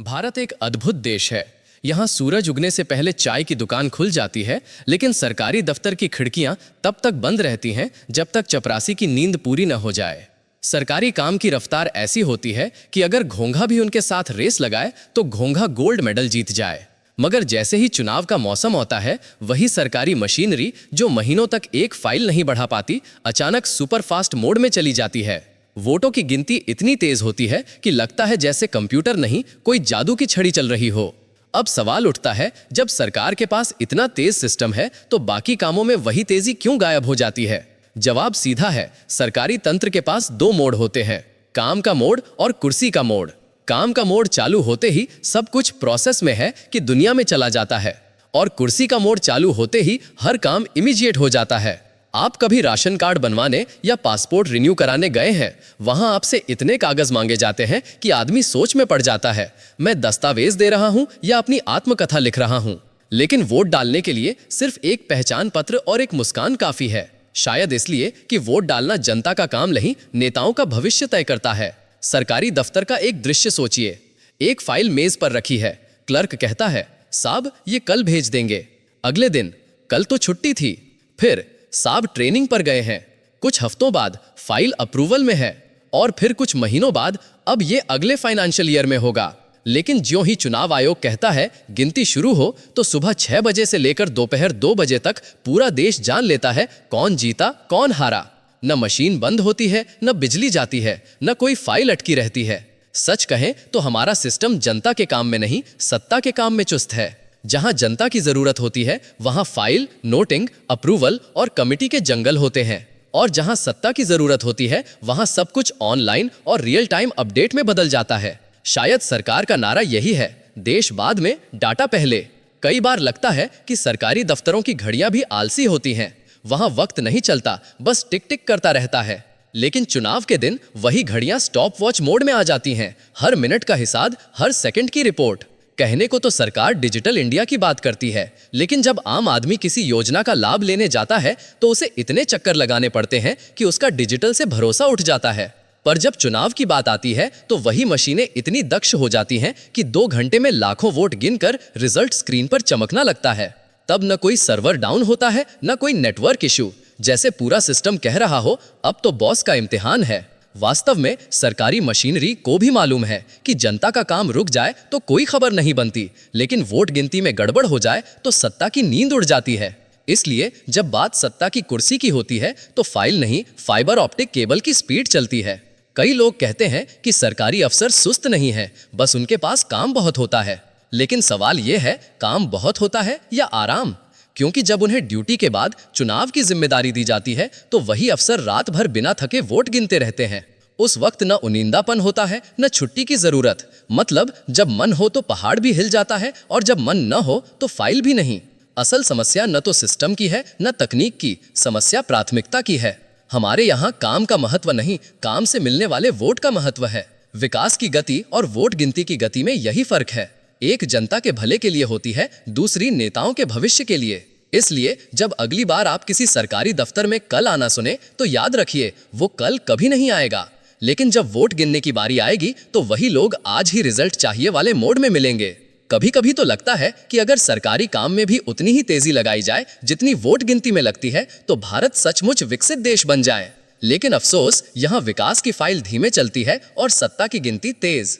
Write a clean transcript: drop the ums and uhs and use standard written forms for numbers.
भारत एक अद्भुत देश है। यहाँ सूरज उगने से पहले चाय की दुकान खुल जाती है, लेकिन सरकारी दफ्तर की खिड़कियां तब तक बंद रहती हैं जब तक चपरासी की नींद पूरी न हो जाए। सरकारी काम की रफ्तार ऐसी होती है कि अगर घोंघा भी उनके साथ रेस लगाए तो घोंघा गोल्ड मेडल जीत जाए। मगर जैसे ही चुनाव का मौसम होता है, वही सरकारी मशीनरी जो महीनों तक एक फाइल नहीं बढ़ा पाती, अचानक सुपरफास्ट मोड में चली जाती है। वोटों की गिनती इतनी तेज होती है कि लगता है जैसे कंप्यूटर नहीं, कोई जादू की छड़ी चल रही हो। अब सवाल उठता है, जब सरकार के पास इतना तेज सिस्टम है तो बाकी कामों में वही तेजी क्यों गायब हो जाती है? जवाब सीधा है, सरकारी तंत्र के पास दो मोड होते हैं, काम का मोड और कुर्सी का मोड। काम का मोड चालू होते ही सब कुछ प्रोसेस में है कि दुनिया में चला जाता है, और कुर्सी का मोड चालू होते ही हर काम इमीडिएट हो जाता है। आप कभी राशन कार्ड बनवाने या पासपोर्ट रिन्यू कराने गए हैं? वहां आपसे इतने कागज मांगे जाते हैं कि आदमी सोच में पड़ जाता है, मैं दस्तावेज दे रहा हूं या अपनी आत्मकथा लिख रहा हूं। लेकिन वोट डालने के लिए सिर्फ एक पहचान पत्र और एक मुस्कान काफी है। शायद इसलिए कि वोट डालना जनता का काम नहीं, नेताओं का भविष्य तय करता है। सरकारी दफ्तर का एक दृश्य सोचिए। एक फाइल मेज पर रखी है, क्लर्क कहता है, साहब ये कल भेज देंगे। अगले दिन, कल तो छुट्टी थी। फिर, साहब ट्रेनिंग पर गए हैं। कुछ हफ्तों बाद फाइल अप्रूवल में है, और फिर कुछ महीनों बाद अब ये अगले फाइनेंशियल ईयर में होगा। लेकिन ज्यों ही चुनाव आयोग कहता है गिनती शुरू हो, तो सुबह 6 बजे से लेकर दोपहर 2 बजे तक पूरा देश जान लेता है कौन जीता कौन हारा। न मशीन बंद होती है, न बिजली जाती है, न कोई फाइल अटकी रहती है। सच कहें तो हमारा सिस्टम जनता के काम में नहीं, सत्ता के काम में चुस्त है। जहां जनता की जरूरत होती है वहां फाइल, नोटिंग, अप्रूवल और कमिटी के जंगल होते हैं, और जहां सत्ता की जरूरत होती है वहां सब कुछ ऑनलाइन और रियल टाइम अपडेट में बदल जाता है। शायद सरकार का नारा यही है, देश बाद में, डाटा पहले। कई बार लगता है कि सरकारी दफ्तरों की घड़ियां भी आलसी होती हैं। वहां वक्त नहीं चलता, बस टिक टिक करता रहता है। लेकिन चुनाव के दिन वही घड़ियां स्टॉप वॉच मोड में आ जाती हैं, हर मिनट का हिसाब, हर सेकंड की रिपोर्ट। कहने को तो सरकार डिजिटल इंडिया की बात करती है, लेकिन जब आम आदमी किसी योजना का लाभ लेने जाता है तो उसे इतने चक्कर लगाने पड़ते हैं कि उसका डिजिटल से भरोसा उठ जाता है। पर जब चुनाव की बात आती है तो वही मशीनें इतनी दक्ष हो जाती हैं कि 2 घंटे में लाखों वोट गिनकर रिजल्ट स्क्रीन पर चमकना लगता है। तब न कोई सर्वर डाउन होता है, न कोई नेटवर्क इशू, जैसे पूरा सिस्टम कह रहा हो अब तो बॉस का इम्तिहान है। वास्तव में सरकारी मशीनरी को भी मालूम है कि जनता का काम रुक जाए तो कोई खबर नहीं बनती, लेकिन वोट गिनती में गड़बड़ हो जाए तो सत्ता की नींद उड़ जाती है। इसलिए जब बात सत्ता की कुर्सी की होती है तो फाइल नहीं, फाइबर ऑप्टिक केबल की स्पीड चलती है। कई लोग कहते हैं कि सरकारी अफसर सुस्त नहीं है, बस उनके पास काम बहुत होता है। लेकिन सवाल यह है, काम बहुत होता है या आराम? क्योंकि जब उन्हें ड्यूटी के बाद चुनाव की जिम्मेदारी दी जाती है तो वही अफसर रात भर बिना थके वोट गिनते रहते हैं। उस वक्त न उनींदापन होता है, न छुट्टी की जरूरत। मतलब जब मन हो तो पहाड़ भी हिल जाता है, और जब मन न हो तो फाइल भी नहीं। असल समस्या न तो सिस्टम की है, न तकनीक की, समस्या प्राथमिकता की है। हमारे यहाँ काम का महत्व नहीं, काम से मिलने वाले वोट का महत्व है। विकास की गति और वोट गिनती की गति में यही फर्क है। एक जनता के भले के लिए होती है, दूसरी नेताओं के भविष्य के लिए। इसलिए जब अगली बार आप किसी सरकारी दफ्तर में कल आना सुने तो याद रखिए, वो कल कभी नहीं आएगा। लेकिन जब वोट गिनने की बारी आएगी तो वही लोग आज ही रिजल्ट चाहिए वाले मोड में मिलेंगे। कभी कभी तो लगता है कि अगर सरकारी काम में भी उतनी ही तेजी लगाई जाए जितनी वोट गिनती में लगती है तो भारत सचमुच विकसित देश बन जाए। लेकिन अफसोस, यहाँ विकास की फाइल धीमे चलती है और सत्ता की गिनती तेज।